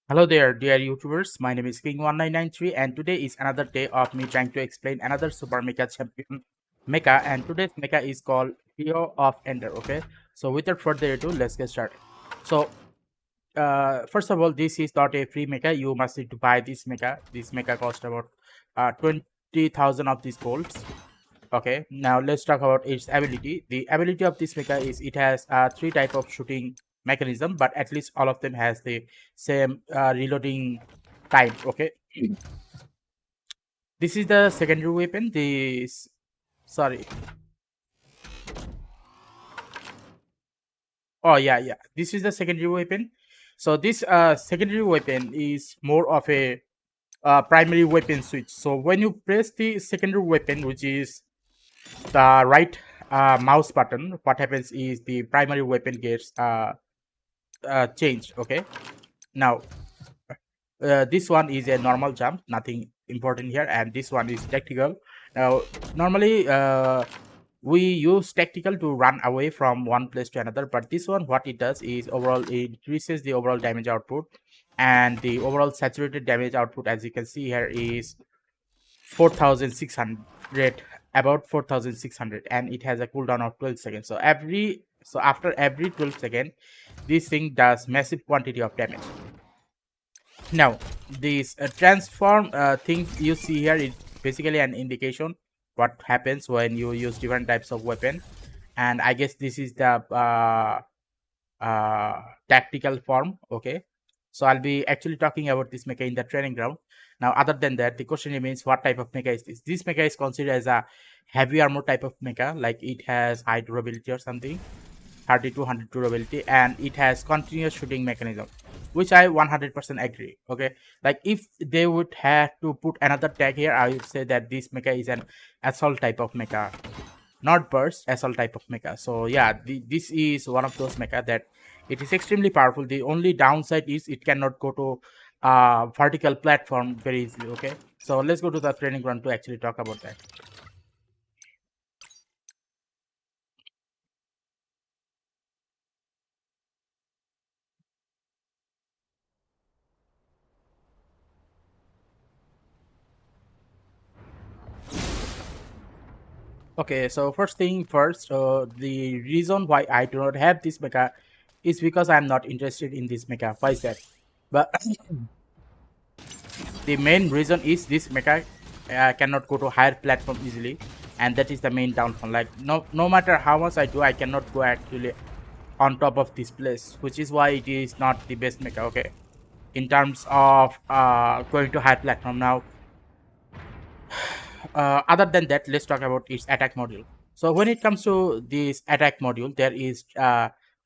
Hello there, dear YouTubers. My name is King1993, and today is another day of me trying to explain another Super Mecha champion Mecha. And today's Mecha is called Trio of Ender. Okay, so without further ado, let's get started. So, first of all, this is not a free Mecha. You must need to buy this Mecha. This Mecha costs about 20,000 of these golds. Okay, now let's talk about its ability. The ability of this mecha is it has three type of shooting mechanism, but at least all of them has the same reloading time. Okay, this is the secondary weapon. This sorry. Oh yeah. This is the secondary weapon. So this secondary weapon is more of a primary weapon switch. So when you press the secondary weapon, which is the right mouse button, what happens is the primary weapon gets changed. Okay, now this one is a normal jump, nothing important here, and this one is tactical. Now normally we use tactical to run away from one place to another, but this one what it does is overall it increases the overall damage output, and the overall saturated damage output, as you can see here, is 4600, about 4600, and it has a cooldown of 12 seconds. So after every 12 seconds, this thing does massive quantity of damage. Now this transform thing you see here is basically an indication what happens when you use different types of weapon, and I guess this is the tactical form. Okay, so I'll be actually talking about this mecha in the training ground. Now other than that, the question remains, what type of mecha is this mecha is considered as a heavy armor type of mecha, like it has high durability or something, 3200 durability, and it has continuous shooting mechanism, which I 100% agree. Okay, like if they would have to put another tag here, I would say that this mecha is an assault type of mecha, not burst, assault type of mecha. So yeah, this is one of those mecha that it is extremely powerful. The only downside is it cannot go to vertical platform very easily. Okay, so let's go to the training ground to actually talk about that. Okay, so first thing first, the reason why I do not have this mecha is because I'm not interested in this mecha. Why is that? But the main reason is this mecha cannot go to higher platform easily, and that is the main downfall. Like no matter how much I do, I cannot go actually on top of this place, which is why it is not the best mecha. Okay, in terms of going to higher platform. Now other than that, let's talk about its attack module. So when it comes to this attack module, there is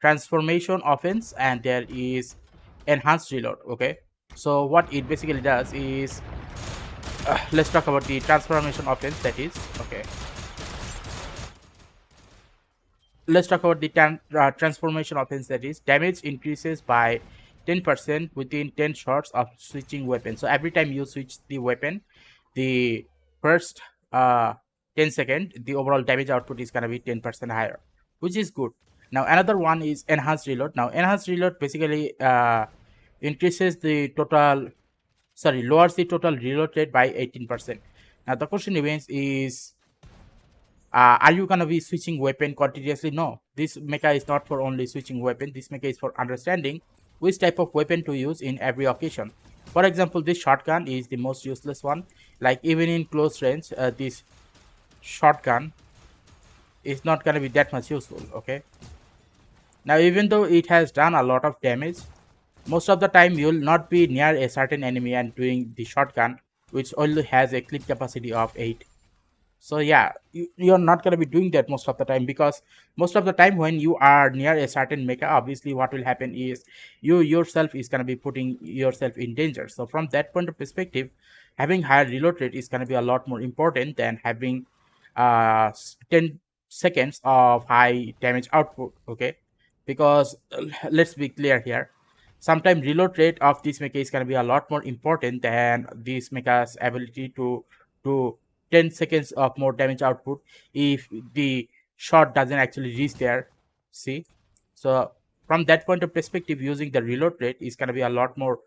transformation offense and there is enhanced reload. Okay, so what it basically does is let's talk about the transformation offense. That is okay, let's talk about the transformation offense. That is damage increases by 10% within 10 shots of switching weapon. So every time you switch the weapon, the first 10 second, the overall damage output is gonna be 10% higher, which is good. Now another one is enhanced reload. Now enhanced reload basically increases the total, sorry, lowers the total reload rate by 18%. Now the question remains is, are you gonna be switching weapon continuously? No, this mecha is not for only switching weapon. This mecha is for understanding which type of weapon to use in every occasion. For example, this shotgun is the most useless one. Like even in close range, this shotgun is not gonna be that much useful. Okay, now even though it has done a lot of damage, most of the time you will not be near a certain enemy and doing the shotgun, which only has a clip capacity of 8. So yeah, you're not going to be doing that most of the time, because most of the time when you are near a certain mecha, obviously what will happen is you yourself is going to be putting yourself in danger. So from that point of perspective, having higher reload rate is going to be a lot more important than having 10 seconds of high damage output. Okay, because let's be clear here, sometimes reload rate of this mecha is going to be a lot more important than this mecha's ability to do 10 seconds of more damage output if the shot doesn't actually reach there. See, so from that point of perspective, using the reload rate is going to be a lot more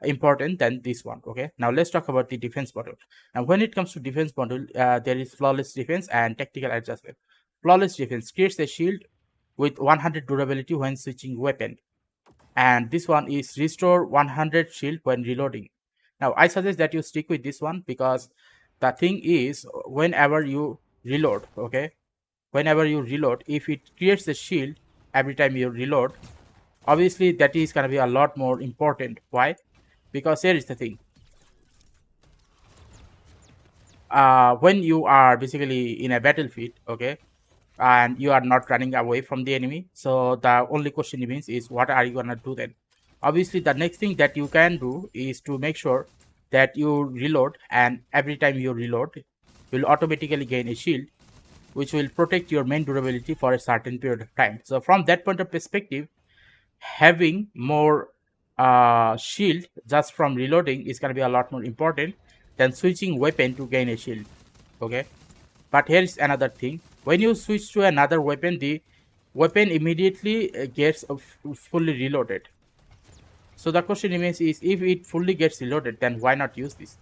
important than this one. Okay, now let's talk about the defense module. Now when it comes to defense module, there is flawless defense and tactical adjustment. Flawless defense creates a shield with 100 durability when switching weapon, and this one is restore 100 shield when reloading. Now I suggest that you stick with this one, because the thing is, whenever you reload, okay, whenever you reload, if it creates a shield every time you reload, obviously that is going to be a lot more important. Why? Because here is the thing. When you are basically in a battlefield, okay, and you are not running away from the enemy, so the only question remains is what are you gonna do then? Obviously the next thing that you can do is to make sure that you reload, and every time you reload you'll automatically gain a shield which will protect your main durability for a certain period of time. So from that point of perspective, having more shield just from reloading is going to be a lot more important than switching weapon to gain a shield. Okay, but here is another thing. When you switch to another weapon, the weapon immediately gets fully reloaded. So the question remains is, if it fully gets reloaded, then why not use this?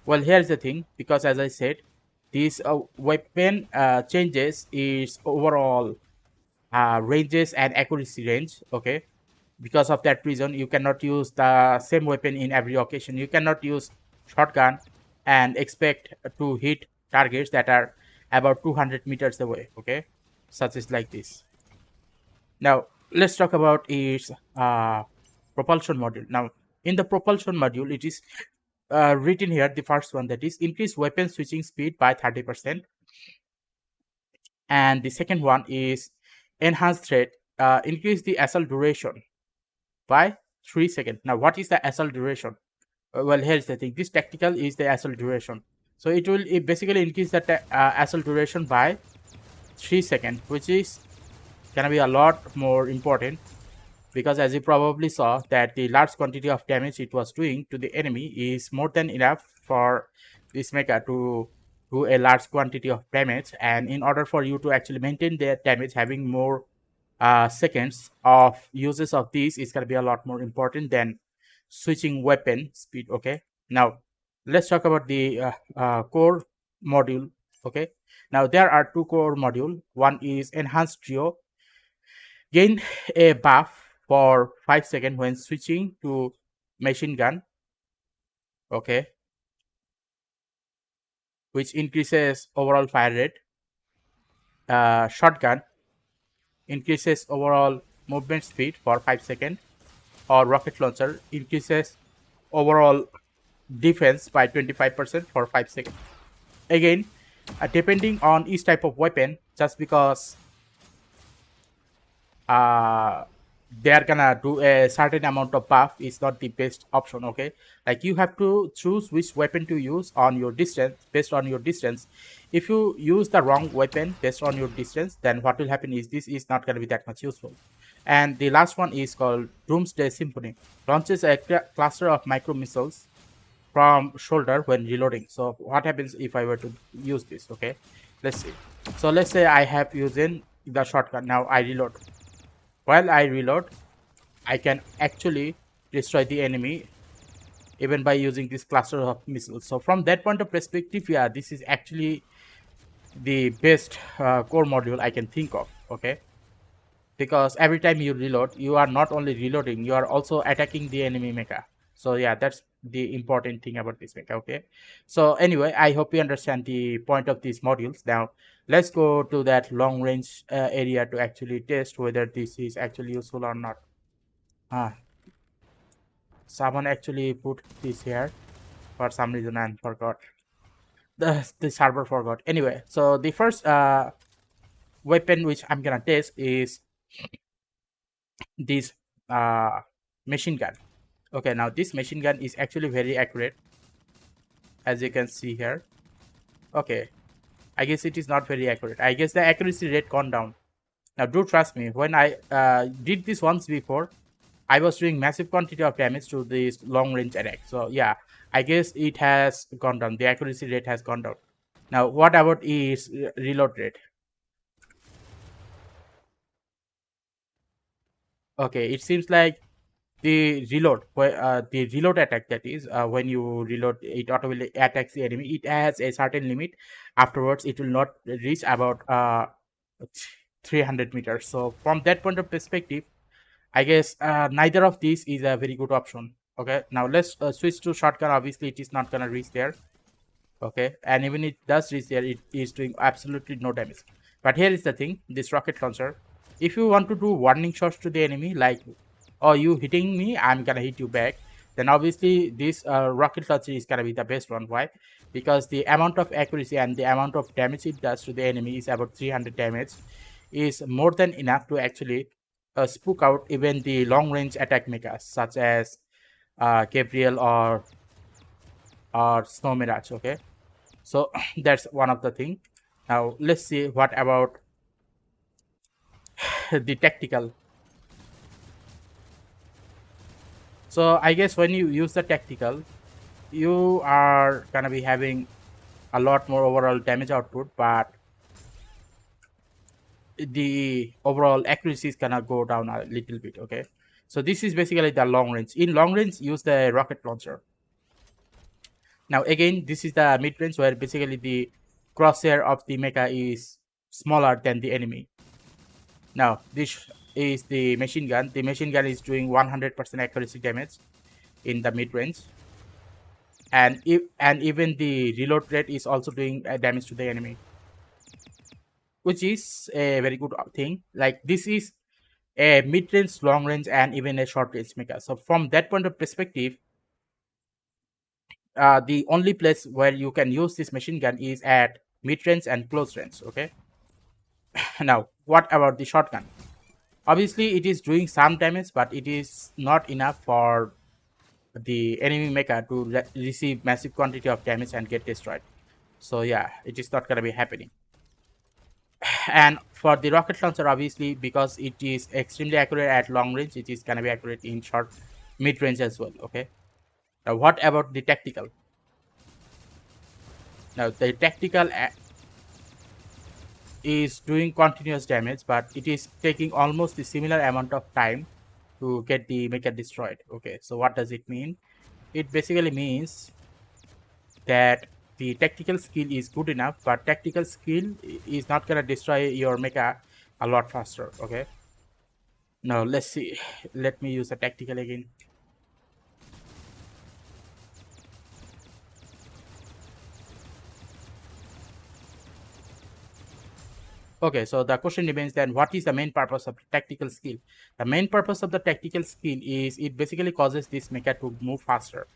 Well, here's the thing, because as I said, this weapon changes its overall ranges and accuracy range. Okay, because of that reason you cannot use the same weapon in every occasion. You cannot use shotgun and expect to hit targets that are about 200 meters away. Okay, such is like this. Now let's talk about its propulsion module. Now in the propulsion module, it is written here, the first one, that is increase weapon switching speed by 30%, and the second one is enhanced threat, increase the assault duration by 3 seconds. Now what is the assault duration? Well, here's the thing. This tactical is the assault duration, so it basically increase the assault duration by 3 seconds, which is gonna be a lot more important, because as you probably saw that the large quantity of damage it was doing to the enemy is more than enough for this mecha to do a large quantity of damage. And in order for you to actually maintain that damage, having more seconds of uses of these is going to be a lot more important than switching weapon speed. Okay, now let's talk about the core module. Okay, now there are two core module. One is enhanced trio, gain a buff for 5 seconds when switching to machine gun. Okay, which increases overall fire rate. Shotgun increases overall movement speed for 5 seconds, or rocket launcher increases overall defense by 25% for 5 seconds. Again, depending on each type of weapon, just because they are gonna do a certain amount of buff is not the best option. Okay, like you have to choose which weapon to use on your distance, based on your distance. If you use the wrong weapon based on your distance, then what will happen is this is not going to be that much useful. And the last one is called Doomsday Symphony, launches a cluster of micro missiles from shoulder when reloading. So what happens if I were to use this? Okay, let's see. So let's say I have using the shotgun. Now I reload. While I reload, I can actually destroy the enemy even by using this cluster of missiles. So from that point of perspective, yeah, this is actually the best core module I can think of. Okay, because every time you reload, you are not only reloading, you are also attacking the enemy mecha. So yeah, that's the important thing about this mecha. Okay, so anyway, I hope you understand the point of these modules. Now let's go to that long range area to actually test whether this is actually useful or not. Someone actually put this here for some reason and forgot. The server forgot. Anyway, so the first weapon which I'm gonna test is this machine gun. Okay, now this machine gun is actually very accurate, as you can see here. Okay, I guess it is not very accurate. I guess the accuracy rate gone down. Now do trust me, when I did this once before, I was doing massive quantity of damage to this long range attack. So yeah, I guess it has gone down. The accuracy rate has gone down. Now what about is reload rate? Okay, it seems like the reload, the reload attack, that is when you reload, it automatically attacks the enemy. It has a certain limit. Afterwards it will not reach about 300 meters. So from that point of perspective, I guess neither of these is a very good option. Okay, now let's switch to shotgun. Obviously it is not gonna reach there. Okay, and even it does reach there, it is doing absolutely no damage. But here is the thing, this rocket launcher, if you want to do warning shots to the enemy, like, oh, you hitting me, I'm gonna hit you back, then obviously this rocket launcher is gonna be the best one. Why? Because the amount of accuracy and the amount of damage it does to the enemy is about 300 damage, is more than enough to actually spook out even the long range attack mechas such as Gabriel or Snow Mirage. Okay, so that's one of the thing. Now let's see what about the tactical. So I guess when you use the tactical, you are gonna be having a lot more overall damage output, but the overall accuracy is gonna go down a little bit. Okay, so this is basically the long range. In long range, use the rocket launcher. Now again, this is the mid range, where basically the crosshair of the mecha is smaller than the enemy. Now this is the machine gun. The machine gun is doing 100% accuracy damage in the mid range, and even the reload rate is also doing damage to the enemy, which is a very good thing. Like, this is a mid range, long range, and even a short range mecha. So from that point of perspective, the only place where you can use this machine gun is at mid range and close range. Okay. Now what about the shotgun? Obviously it is doing some damage, but it is not enough for the enemy mecha to receive massive quantity of damage and get destroyed. So yeah, it is not gonna be happening. And for the rocket launcher, obviously because it is extremely accurate at long range, it is gonna be accurate in short mid range as well. Okay, now what about the tactical? Now the tactical is doing continuous damage, but it is taking almost the similar amount of time to get the mecha destroyed. Okay, so what does it mean? It basically means that the tactical skill is good enough, but tactical skill is not gonna destroy your mecha a lot faster. Okay, now let's see. Let me use the tactical again. Okay, so the question remains then, what is the main purpose of the tactical skill? The main purpose of the tactical skill is it basically causes this mecha to move faster.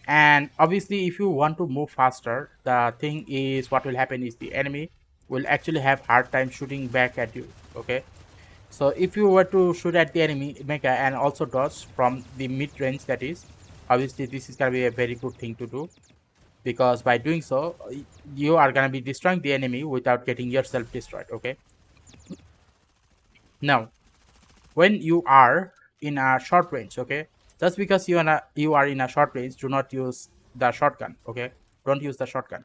And obviously if you want to move faster, the thing is, what will happen is the enemy will actually have hard time shooting back at you. Okay, so if you were to shoot at the enemy mecha and also dodge from the mid range, that is, obviously this is going to be a very good thing to do, because by doing so you are going to be destroying the enemy without getting yourself destroyed. Okay, now when you are in a short range, okay, just because you are in a short range, do not use the shotgun. Okay, don't use the shotgun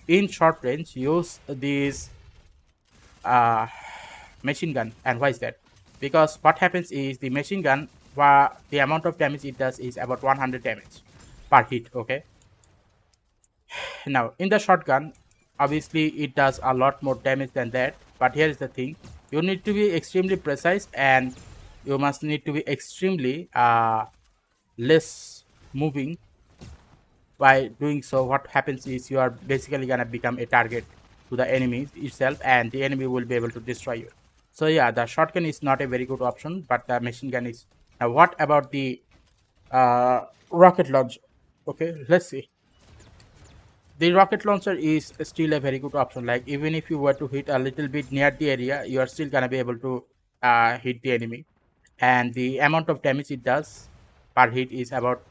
in short range. Use this machine gun. And why is that? Because what happens is the machine gun, the amount of damage it does is about 100 damage per hit. Okay, now in the shotgun, obviously it does a lot more damage than that, but here is the thing, you need to be extremely precise, and you must need to be extremely less moving. By doing so, what happens is you are basically gonna become a target to the enemy itself, and the enemy will be able to destroy you. So yeah, the shotgun is not a very good option, but the machine gun is. Now what about the rocket launcher? Okay, let's see. The rocket launcher is still a very good option. Like, even if you were to hit a little bit near the area, you are still gonna be able to hit the enemy, and the amount of damage it does per hit is about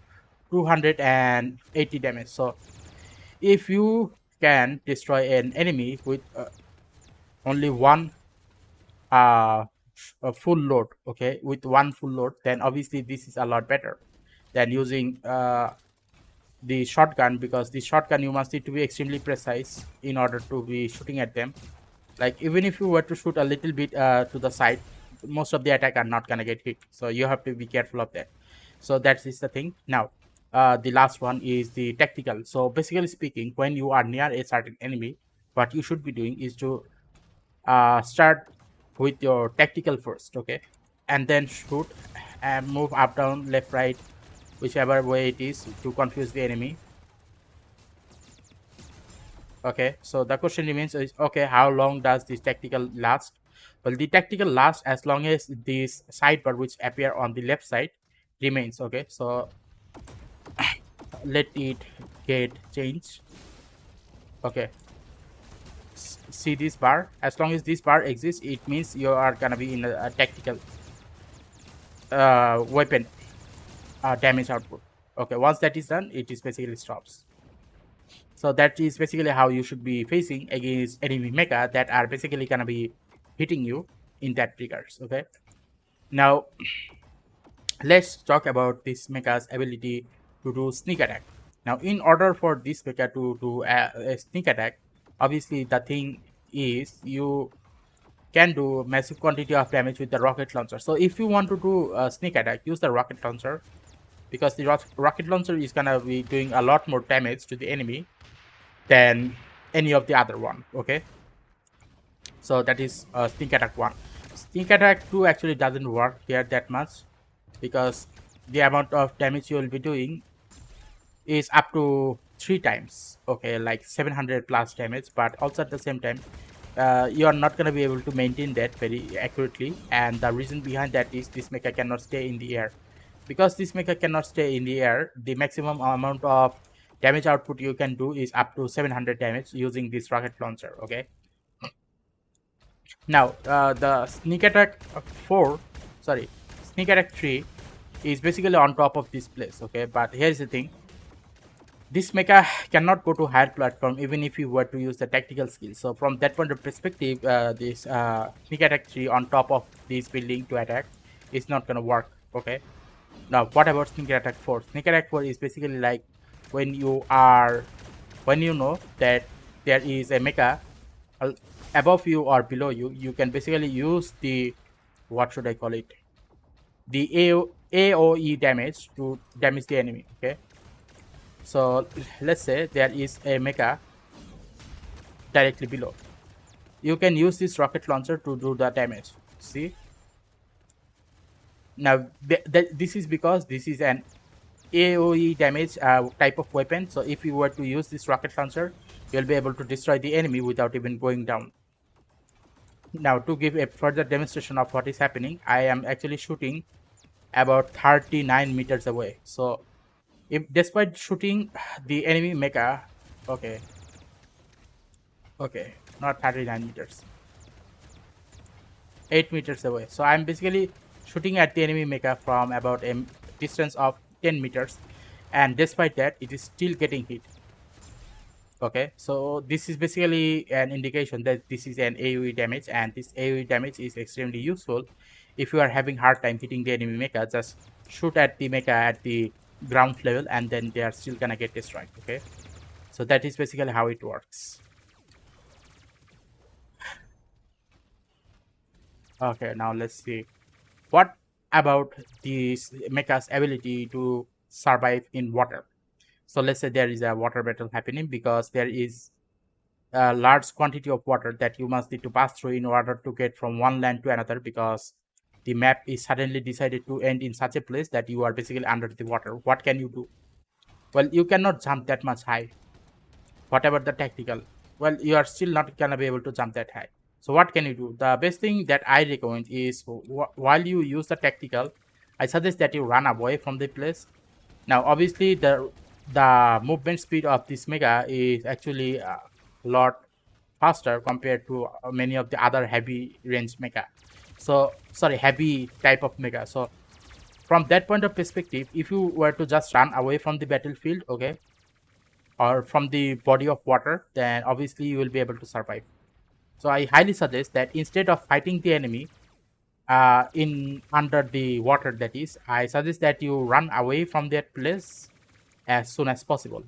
280 damage. So if you can destroy an enemy with only one a full load, okay, with one full load, then obviously this is a lot better than using the shotgun, because the shotgun you must need to be extremely precise in order to be shooting at them. Like, even if you were to shoot a little bit to the side, most of the attack are not gonna get hit, so you have to be careful of that. So that is the thing. Now, the last one is the tactical. So basically speaking, when you are near a certain enemy, what you should be doing is to start with your tactical first, okay, and then shoot and move up, down, left, right, whichever way it is to confuse the enemy. Okay, so the question remains is, okay, how long does this tactical last? Well, the tactical lasts as long as this sidebar which appear on the left side remains. Okay, so let it get changed. Okay, see this bar, as long as this bar exists, it means you are gonna be in a tactical weapon damage output. Okay, once that is done, it is basically stops. So that is basically how you should be facing against enemy mecha that are basically gonna be hitting you in that triggers. Okay, now let's talk about this mecha's ability to do sneak attack. Now, in order for this mecha to do a sneak attack, obviously the thing is you can do massive quantity of damage with the rocket launcher. So if you want to do a sneak attack, use the rocket launcher, because the rocket launcher is gonna be doing a lot more damage to the enemy than any of the other one. Okay, so that is sneak attack 1. Sneak attack 2 actually doesn't work here that much, because the amount of damage you will be doing is up to 3 times, okay, like 700 plus damage, but also at the same time you are not going to be able to maintain that very accurately. And the reason behind that is this mecha cannot stay in the air. Because this mecha cannot stay in the air, the maximum amount of damage output you can do is up to 700 damage using this rocket launcher. Okay, now the sneak attack 4 sorry sneak attack 3 is basically on top of this place. Okay, but here's the thing, this mecha cannot go to higher platform even if you were to use the tactical skill. So from that point of perspective, this sneak attack 3 on top of this building to attack is not gonna work. Okay, now what about sneak attack 4? Sneak attack 4 is basically like when you know that there is a mecha above you or below you, you can basically use the, what should I call it, the AOE damage to damage the enemy. Okay, so let's say there is a mecha directly below. You can use this rocket launcher to do the damage. See, now this is because this is an AOE damage type of weapon. So if you were to use this rocket launcher, you'll be able to destroy the enemy without even going down. Now, to give a further demonstration of what is happening, I am actually shooting about 39 meters away. So if despite shooting the enemy mecha, okay, not 39 meters, 8 meters away. So I'm basically shooting at the enemy mecha from about a distance of 10 meters, and despite that, it is still getting hit. Okay, so this is basically an indication that this is an AoE damage, and this AoE damage is extremely useful if you are having hard time hitting the enemy mecha. Just shoot at the mecha at the ground level, and then they are still gonna get destroyed. Okay, so that is basically how it works. Okay, now let's see what about this mecha's ability to survive in water. So let's say there is a water battle happening, because there is a large quantity of water that you must need to pass through in order to get from one land to another, because the map is suddenly decided to end in such a place that you are basically under the water. What can you do? Well, you cannot jump that much high. Whatever the tactical, well, you are still not gonna be able to jump that high. So what can you do? The best thing that I recommend is, while you use the tactical, I suggest that you run away from the place. Now, obviously, the movement speed of this mecha is actually a lot faster compared to many of the other heavy range mecha. So, sorry, heavy type of mecha. So, from that point of perspective, if you were to just run away from the battlefield, okay, or from the body of water, then obviously you will be able to survive. So, I highly suggest that instead of fighting the enemy in under the water, that is, I suggest that you run away from that place as soon as possible.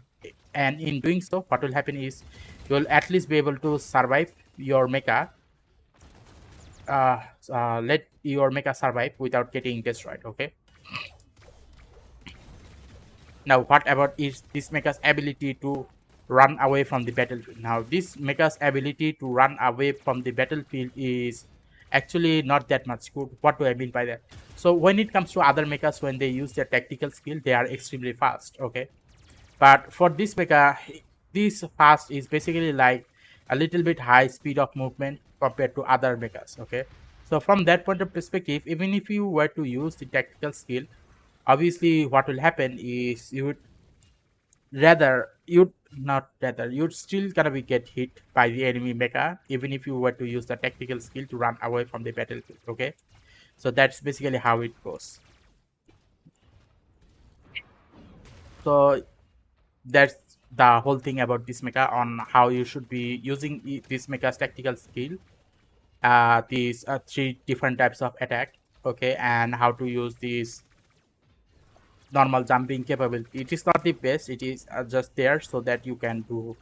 And in doing so, what will happen is you will at least be able to survive your mecha, let your mecha survive without getting destroyed. Okay, Now, what about is this mecha's ability to run away from the battlefield? Now, this mecha's ability to run away from the battlefield is actually not that much good. What do I mean by that? So, when it comes to other mechas, when they use their tactical skill, they are extremely fast. Okay, but for this mecha, this fast is basically like a little bit high speed of movement compared to other mechas. Okay, so from that point of perspective, even if you were to use the tactical skill, obviously what will happen is you'd still gonna be get hit by the enemy mecha even if you were to use the tactical skill to run away from the battlefield. Okay, so that's basically how it goes. So that's the whole thing about this mecha on how you should be using this mecha's tactical skill, these three different types of attack. Okay, and how to use these normal jumping capability. It is not the best, it is just there so that you can do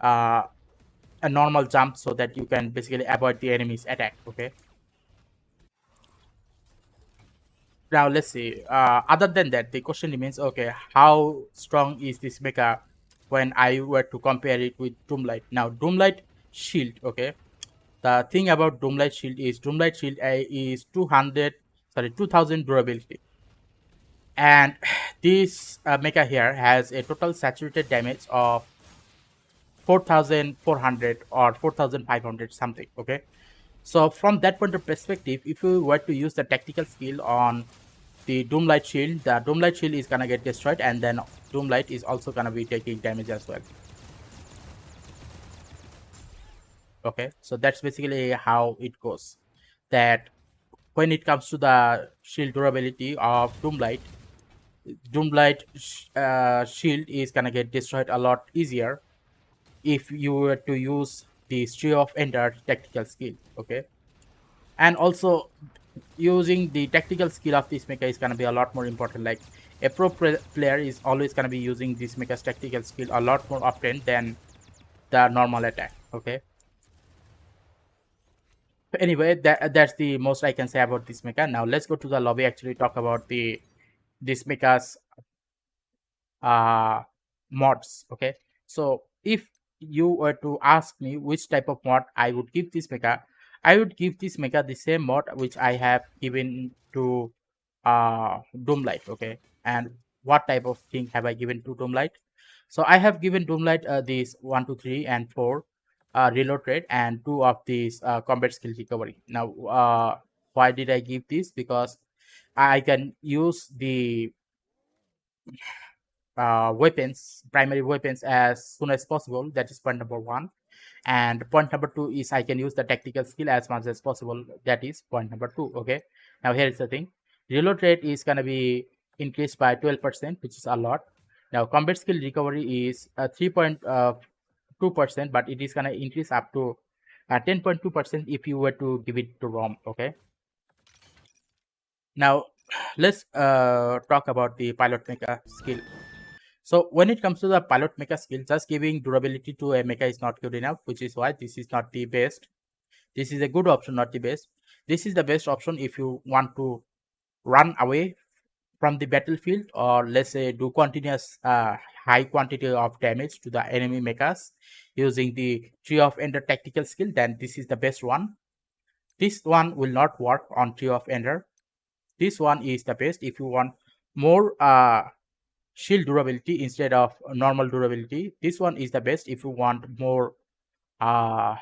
uh, a normal jump so that you can basically avoid the enemy's attack. Okay, now let's see, other than that the question remains, okay, how strong is this mecha when I were to compare it with Doomlight? Now, Doomlight shield, okay, the thing about Doomlight shield is Doomlight shield is 2000 durability, and this mecha here has a total saturated damage of 4400 or 4500 something. Okay, so from that point of perspective, if you were to use the tactical skill on the Doomlight shield, the Doomlight shield is gonna get destroyed, and then Doomlight is also gonna be taking damage as well. Okay, so that's basically how it goes. That when it comes to the shield durability of Doomlight, shield is gonna get destroyed a lot easier if you were to use the Tree of Ender tactical skill. Okay, and also using the tactical skill of this mecha is gonna be a lot more important. Like a player is always gonna be using this mecha's tactical skill a lot more often than the normal attack. Okay. Anyway, that's the most I can say about this mecha. Now let's go to the lobby. Actually, talk about the this mecha's uh mods. Okay, so if you were to ask me which type of mod I would give this mecha, I would give this mecha the same mod which I have given to Doomlight. Okay, and what type of thing have I given to Doomlight? So I have given Doomlight these 1 2 3 and 4 reload rate and 2 of these combat skill recovery. Now why did I give this? Because I can use the primary weapons as soon as possible. That is point number one. And point number two is I can use the tactical skill as much as possible. That is point number two. Okay. Now here is the thing. Reload rate is gonna be increased by 12%, which is a lot. Now combat skill recovery is 3.2%, but it is gonna increase up to 10.2% if you were to give it to ROM. Okay. Now let's talk about the pilot mecha skill. So when it comes to the pilot mecha skill, just giving durability to a mecha is not good enough, which is why this is not the best. This is a good option, not the best. This is the best option if you want to run away from the battlefield, or let's say do continuous high quantity of damage to the enemy mechas using the Tree of Ender tactical skill. Then this is the best one. This one will not work on Tree of Ender. This one is the best if you want more shield durability instead of normal durability. This one is the best if you want more uh,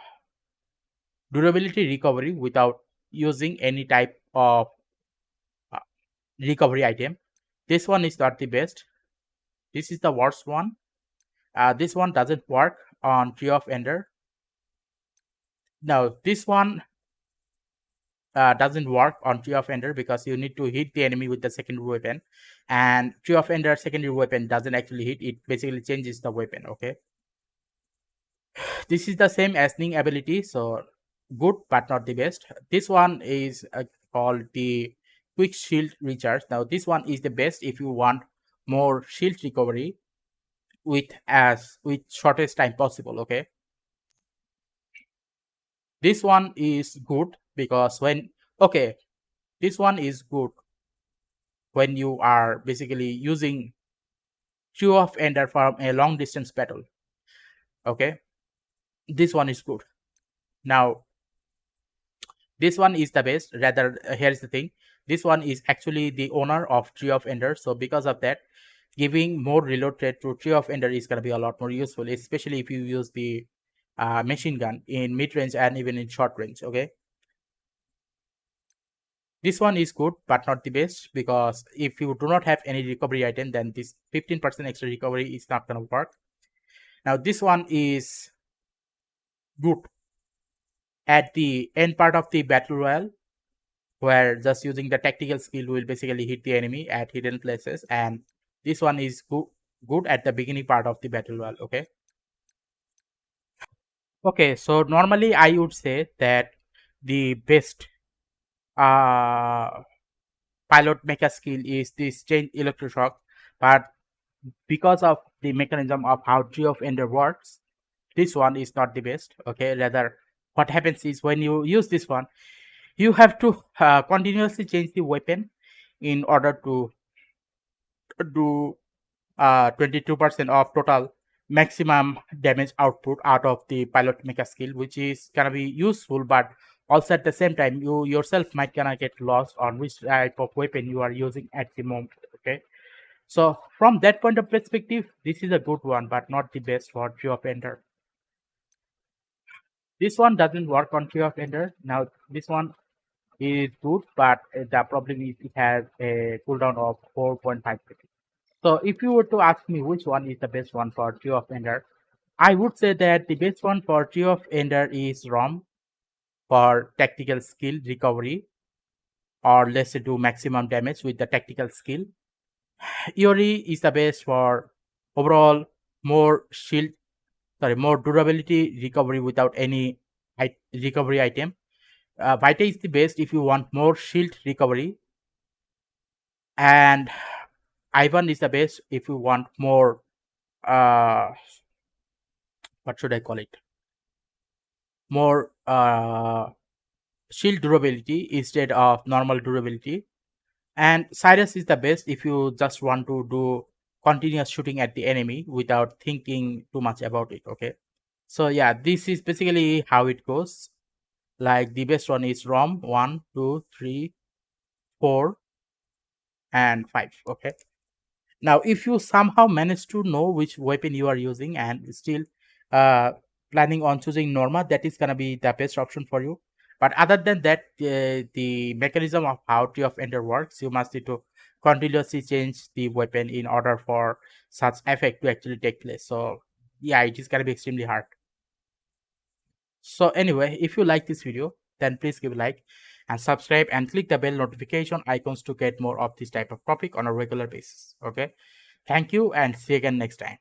durability recovery without using any type of uh, recovery item. This one is not the best. This is the worst one. This one doesn't work on Tree of Ender. Now this one doesn't work on Tree of Ender because you need to hit the enemy with the secondary weapon, and Tree of Ender secondary weapon doesn't actually hit. It basically changes the weapon. Okay, this is the same as Ning ability, so good but not the best. This one is called the quick shield recharge. Now this one is the best if you want more shield recovery with shortest time possible. Okay, this one is good because when okay this one is good when you are basically using Trio of Ender from a long distance battle. Okay, this one is good. Now this one is the best. Rather, here's the thing. This one is actually the owner of Tree of Ender. So because of that, giving more reload rate to Tree of Ender is going to be a lot more useful, especially if you use the machine gun in mid range and even in short range. Okay, this one is good but not the best, because if you do not have any recovery item, then this 15% extra recovery is not going to work. Now this one is good at the end part of the battle royale, where just using the tactical skill will basically hit the enemy at hidden places, and this one is good at the beginning part of the battle royale. Okay, so normally I would say that the best uh pilot mecha skill is this change electroshock, but because of the mechanism of how Tree of Ender works, this one is not the best. Okay, rather what happens is when you use this one, you have to continuously change the weapon in order to do 22% of total maximum damage output out of the pilot mecha skill, which is gonna be useful, but also at the same time you yourself might gonna get lost on which type of weapon you are using at the moment. Okay, so from that point of perspective, this is a good one but not the best for Tree of Ender. This one doesn't work on Tree of Ender. Now this one is good, but the problem is it has a cooldown of 4.5 seconds. So if you were to ask me which one is the best one for Tree of Ender, I would say that the best one for Tree of Ender is ROM for tactical skill recovery, or let's say do maximum damage with the tactical skill. Yori is the best for overall more shield, more durability recovery without any recovery item. Vita is the best if you want more shield recovery, and Ivan is the best if you want more uh what should I call it, more shield durability instead of normal durability. And Cyrus is the best if you just want to do continuous shooting at the enemy without thinking too much about it. Okay, so yeah, this is basically how it goes. Like the best one is ROM 1, 2, 3, 4, and 5. Okay, now if you somehow manage to know which weapon you are using and still uh, planning on choosing Norma, that is gonna be the best option for you. But other than that, the mechanism of how Tree of Ender works, you must need to continuously change the weapon in order for such effect to actually take place. So yeah, it is gonna be extremely hard. So anyway, if you like this video, then please give a like and subscribe and click the bell notification icons to get more of this type of topic on a regular basis. Okay, thank you and see you again next time.